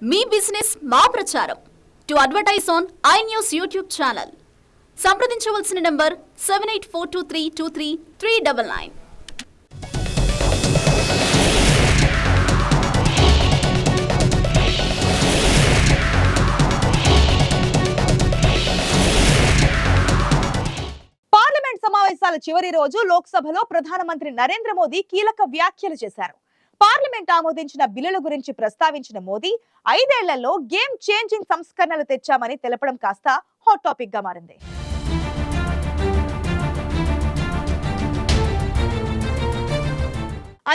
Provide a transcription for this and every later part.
మీ business మా ప్రచారం. To advertise on iNews YouTube channel సంప్రదించవలసిన నంబర్ 7842323399. పార్లమెంట్ సమావేశాల చివరి రోజు లోక్సభలో ప్రధానమంత్రి నరేంద్ర మోదీ కీలక వ్యాఖ్యలు చేశారు. పార్లమెంట్ ఆమోదించిన బిల్లుల గురించి ప్రస్తావించిన మోదీ 5 ఏళ్లలో గేమ్ చేంజింగ్ సంస్కరణలు తెచ్చామని తెలపడం కాస్త హాట్ టాపిక్ గా మారింది.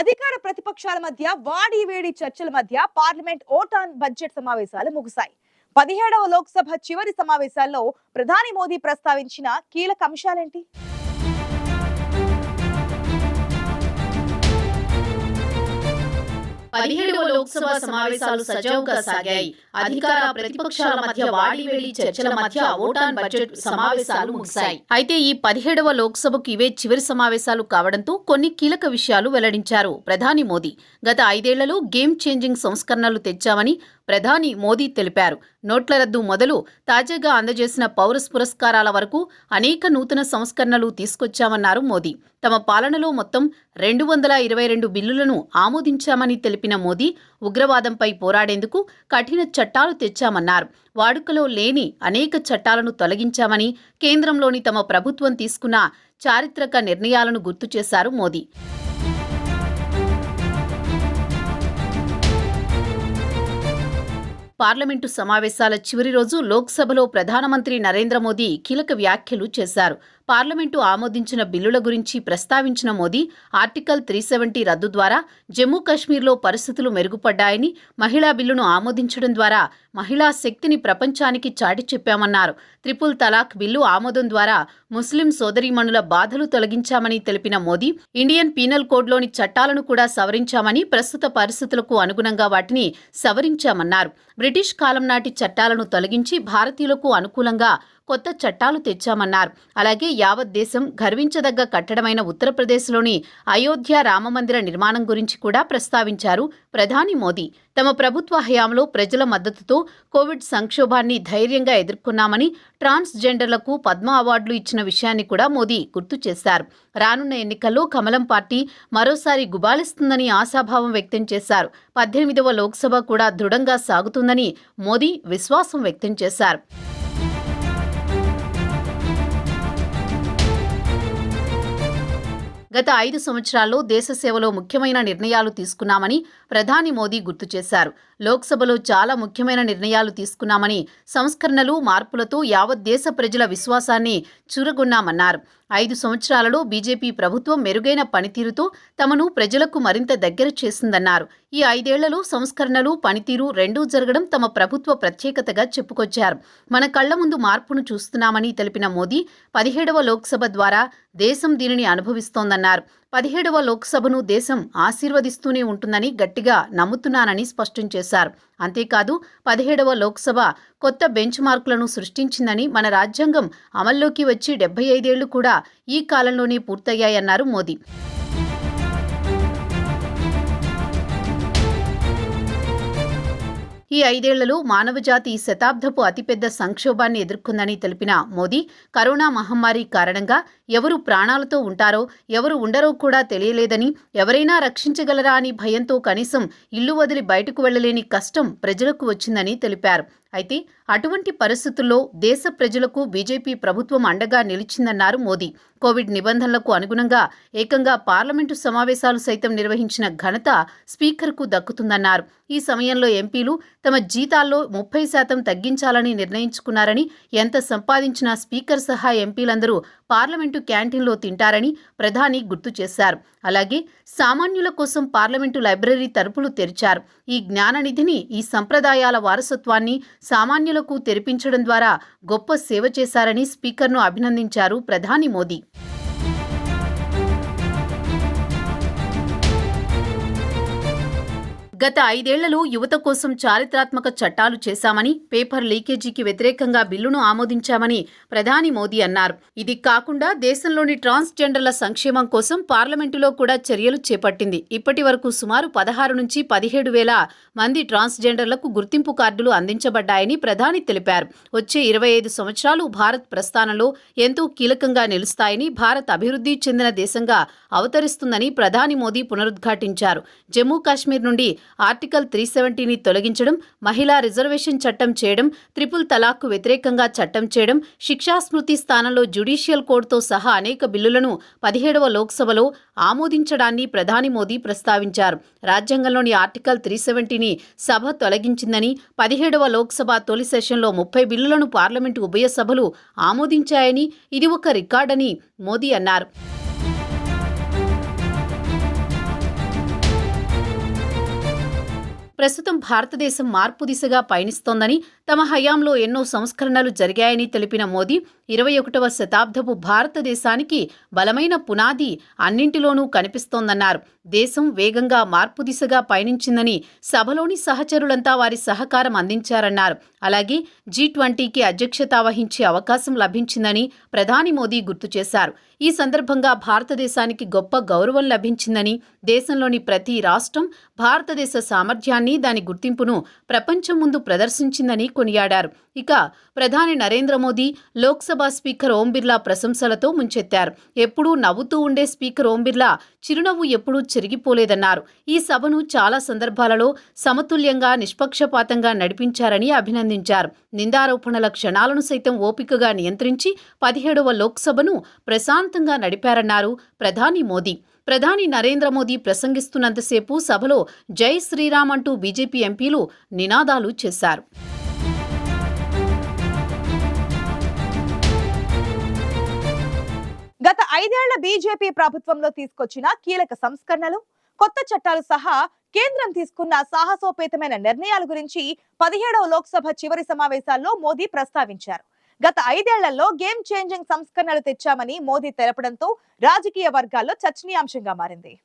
అధికార ప్రతిపక్షాల మధ్య వాడివేడి చర్చల మధ్య పార్లమెంట్ ఓటాన్ బడ్జెట్ సమావేశాలు ముగిశాయి. 17వ లోక్సభ చివరి సమావేశాల్లో ప్రధాని మోదీ ప్రస్తావించిన కీలక అంశాలేంటి? 17వ లోక్సభ సమావేశాలు సజావుగా సాగాయి. అధికార ప్రతిపక్షాల మధ్య వాడివేడి చర్చల మధ్య ఓటాన్ బడ్జెట్ సమావేశాలు ముగిశాయి. అయితే ఈ 17వ లోక్సభకు ఇవే చివరి సమావేశాలు కావడంతో కొన్ని కీలక విషయాలు వెల్లడించారు ప్రధాని మోదీ. గత 5 ఏళ్లలో గేమ్ చేంజింగ్ సంస్కరణలు తెచ్చామని ప్రధాని మోదీ తెలిపారు. నోట్ల రద్దు మొదలు తాజాగా అందజేసిన పౌరస్ పురస్కారాల వరకు అనేక నూతన సంస్కరణలు తీసుకొచ్చామన్నారు మోదీ. తమ పాలనలో మొత్తం 222 బిల్లులను ఆమోదించామని తెలిపిన మోదీ ఉగ్రవాదంపై పోరాడేందుకు కఠిన చట్టాలు తెచ్చామన్నారు. వాడుకలో లేని అనేక చట్టాలను తొలగించామని కేంద్రంలోని తమ ప్రభుత్వం తీసుకున్న చారిత్రక నిర్ణయాలను గుర్తు చేశారు మోదీ. పార్లమెంటు సమావేశాల చివరి రోజు లోక్సభలో ప్రధానమంత్రి నరేంద్ర మోదీ కీలక వ్యాఖ్యలు చేశారు. పార్లమెంటు ఆమోదించిన బిల్లుల గురించి ప్రస్తావించిన మోదీ ఆర్టికల్ 370 రద్దు ద్వారా జమ్మూ కశ్మీర్లో పరిస్థితులు మెరుగుపడ్డాయని, మహిళా బిల్లును ఆమోదించడం ద్వారా మహిళా శక్తిని ప్రపంచానికి చాటి చెప్పామన్నారు. త్రిపుల్ తలాక్ బిల్లు ఆమోదం ద్వారా ముస్లిం సోదరీమణుల బాధలు తొలగించామని తెలిపిన మోదీ ఇండియన్ పీనల్ కోడ్లోని చట్టాలను కూడా సవరించామని, ప్రస్తుత పరిస్థితులకు అనుగుణంగా వాటిని సవరించామన్నారు. బ్రిటిష్ కాలం నాటి చట్టాలను తొలగించి భారతీయులకు అనుకూలంగా కొత్త చట్టాలు తెచ్చామన్నారు. అలాగే యావత్ దేశం గర్వించదగ్గ కట్టడమైన ఉత్తరప్రదేశ్లోని అయోధ్య రామమందిర నిర్మాణం గురించి కూడా ప్రస్తావించారు ప్రధాని మోదీ. తమ ప్రభుత్వ హయాంలో ప్రజల మద్దతుతో కోవిడ్ సంక్షోభాన్ని ధైర్యంగా ఎదుర్కొన్నామని, ట్రాన్స్జెండర్లకు పద్మ అవార్డులు ఇచ్చిన విషయాన్ని కూడా మోదీ గుర్తు చేశారు. రానున్న ఎన్నికల్లో కమలం పార్టీ మరోసారి గుబాళిస్తుందని ఆశాభావం వ్యక్తం చేశారు. 18వ లోక్సభ కూడా దృఢంగా సాగుతుందని మోదీ విశ్వాసం వ్యక్తం చేశారు. గత 5 సంవత్సరాల్లో దేశ సేవలో ముఖ్యమైన నిర్ణయాలు తీసుకున్నామని ప్రధాని మోదీ గుర్తు చేశారు. లోక్సభలో చాలా ముఖ్యమైన నిర్ణయాలు తీసుకున్నామని, సంస్కరణలు, మార్పులతో యావత్ దేశ ప్రజల విశ్వాసాన్ని చూరగొన్నామన్నారు. 5 సంవత్సరాలలో బీజేపీ ప్రభుత్వం మెరుగైన పనితీరుతో తమను ప్రజలకు మరింత దగ్గర చేసిందన్నారు. ఈ 5 ఏళ్లలో సంస్కరణలు, పనితీరు రెండూ జరగడం తమ ప్రభుత్వ ప్రత్యేకతగా చెప్పుకొచ్చారు. మన కళ్ల ముందు మార్పును చూస్తున్నామని తెలిపిన మోదీ 17వ లోక్సభ ద్వారా దేశం దీనిని అనుభవిస్తోందన్నారు. 17వ లోక్సభను దేశం ఆశీర్వదిస్తూనే ఉంటుందని గట్టిగా నమ్ముతున్నానని స్పష్టం చేశారు. అంతేకాదు 17వ లోక్సభ కొత్త బెంచ్ మార్కులను సృష్టించిందని, మన రాజ్యాంగం అమల్లోకి వచ్చి 75 ఏళ్లు కూడా ఈ కాలంలోనే పూర్తయ్యాయన్నారు మోదీ. ఈ 5 ఏళ్లలో మానవజాతి ఈ శతాబ్దపు అతిపెద్ద సంక్షోభాన్ని ఎదుర్కొందని తెలిపిన మోదీ కరోనా మహమ్మారి కారణంగా ఎవరు ప్రాణాలతో ఉంటారో, ఎవరు ఉండరో కూడా తెలియలేదని, ఎవరైనా రక్షించగలరా అని భయంతో కనీసం ఇల్లు వదిలి బయటకు వెళ్లలేని కష్టం ప్రజలకు వచ్చిందని తెలిపారు. అయితే అటువంటి పరిస్థితుల్లో దేశ ప్రజలకు బీజేపీ ప్రభుత్వం అండగా నిలిచిందన్నారు మోదీ. కోవిడ్ నిబంధనలకు అనుగుణంగా ఏకంగా పార్లమెంటు సమావేశాలు సైతం నిర్వహించిన ఘనత స్పీకర్కు దక్కుతుందన్నారు. ఈ సమయంలో ఎంపీలు తమ జీతాల్లో 30% తగ్గించాలని నిర్ణయించుకున్నారని, ఎంత సంపాదించినా స్పీకర్ సహా ఎంపీలందరూ పార్లమెంటు క్యాంటీన్లో తింటారని ప్రధాని గుర్తు చేశారు. అలాగే సామాన్యుల కోసం పార్లమెంటు లైబ్రరీ తలుపులు తెరిచారు. ఈ జ్ఞాననిధిని, ఈ సంప్రదాయాల వారసత్వాన్ని సామాన్యులకు తెరిపించడం ద్వారా గొప్ప సేవ చేశారని స్పీకర్ను అభినందించారు ప్రధాని మోదీ. గత 5 ఏళ్లలో యువత కోసం చారిత్రాత్మక చట్టాలు చేశామని, పేపర్ లీకేజీకి వ్యతిరేకంగా బిల్లును ఆమోదించామని ప్రధాని మోదీ అన్నారు. ఇది కాకుండా దేశంలోని ట్రాన్స్జెండర్ల సంక్షేమం కోసం పార్లమెంటులో కూడా చర్యలు చేపట్టింది. ఇప్పటి వరకు సుమారు 16 నుంచి 17 వేల మంది ట్రాన్స్జెండర్లకు గుర్తింపు కార్డులు అందించబడ్డాయని ప్రధాని తెలిపారు. వచ్చే 25 సంవత్సరాలు భారత్ ప్రస్థానంలో ఎంతో కీలకంగా నిలుస్తాయని, భారత్ అభివృద్ధి చెందిన దేశంగా అవతరిస్తుందని ప్రధాని మోదీ పునరుద్ఘాటించారు. జమ్మూ కాశ్మీర్ నుండి ఆర్టికల్ 370ని తొలగించడం, మహిళా రిజర్వేషన్ చట్టం చేయడం, ట్రిపుల్ తలాక్కు వ్యతిరేకంగా చట్టం చేయడం, శిక్షా స్మృతి స్థానంలో జ్యుడిషియల్ కోడ్తో సహా అనేక బిల్లులను 17వ లోక్సభలో ఆమోదించడాన్ని ప్రధాని మోదీ ప్రస్తావించారు. రాజ్యాంగంలోని ఆర్టికల్ 370ని సభ తొలగించిందని, 17వ లోక్సభ తొలి సెషన్లో 30 బిల్లులను పార్లమెంటు ఉభయ సభలు ఆమోదించాయని, ఇది ఒక రికార్డని మోదీ అన్నారు. ప్రస్తుతం భారతదేశం మార్పు దిశగా పయనిస్తోందని, తమ హయాంలో ఎన్నో సంస్కరణలు జరిగాయని తెలిపిన మోదీ 21వ శతాబ్దపు భారతదేశానికి బలమైన పునాది అన్నింటిలోనూ కనిపిస్తోందన్నారు. దేశం వేగంగా మార్పు దిశగా పయనించిందని, సభలోని సహచరులంతా వారి సహకారం అందించారన్నారు. అలాగే G20కి అధ్యక్షత వహించే అవకాశం లభించిందని ప్రధాని మోదీ గుర్తు చేశారు. ఈ సందర్భంగా భారతదేశానికి గొప్ప గౌరవం లభించిందని, దేశంలోని ప్రతి రాష్ట్రం భారతదేశ సామర్థ్యాన్ని, దాని గుర్తింపును ప్రపంచం ముందు ప్రదర్శించిందని కొనియాడారు. ఇక ప్రధాని నరేంద్ర మోదీ లోక్సభ స్పీకర్ ఓం బిర్లా ప్రశంసలతో ముంచెత్తారు. ఎప్పుడూ నవ్వుతూ ఉండే స్పీకర్ ఓం బిర్లా చిరునవ్వు ఎప్పుడూ చెరిగిపోలేదన్నారు. ఈ సభను చాలా సందర్భాలలో సమతుల్యంగా, నిష్పక్షపాతంగా నడిపించారని అభినందించారు. నిందారోపణల క్షణాలను సైతం ఓపికగా నియంత్రించి 17వ లోక్సభను ప్రశాంతంగా నడిపారన్నారు ప్రధాని మోదీ. ప్రధాని నరేంద్ర మోదీ ప్రసంగిస్తున్నంతసేపు సభలో జై శ్రీరామ్ అంటూ బీజేపీ ఎంపీలు నినాదాలు చేశారు. గత 5 ఏళ్ల బీజేపీ ప్రభుత్వంలో తీసుకొచ్చిన కీలక సంస్కరణలు, కొత్త చట్టాలు సహా కేంద్రం తీసుకున్న సాహసోపేతమైన నిర్ణయాల గురించి 17వ లోక్సభ చివరి సమావేశాల్లో మోదీ ప్రస్తావించారు. గత 5 ఏళ్లలో గేమ్ చేంజింగ్ సంస్కరణలు తెచ్చామని మోదీ తెలపడంతో రాజకీయ వర్గాల్లో చర్చనీయాంశంగా మారింది.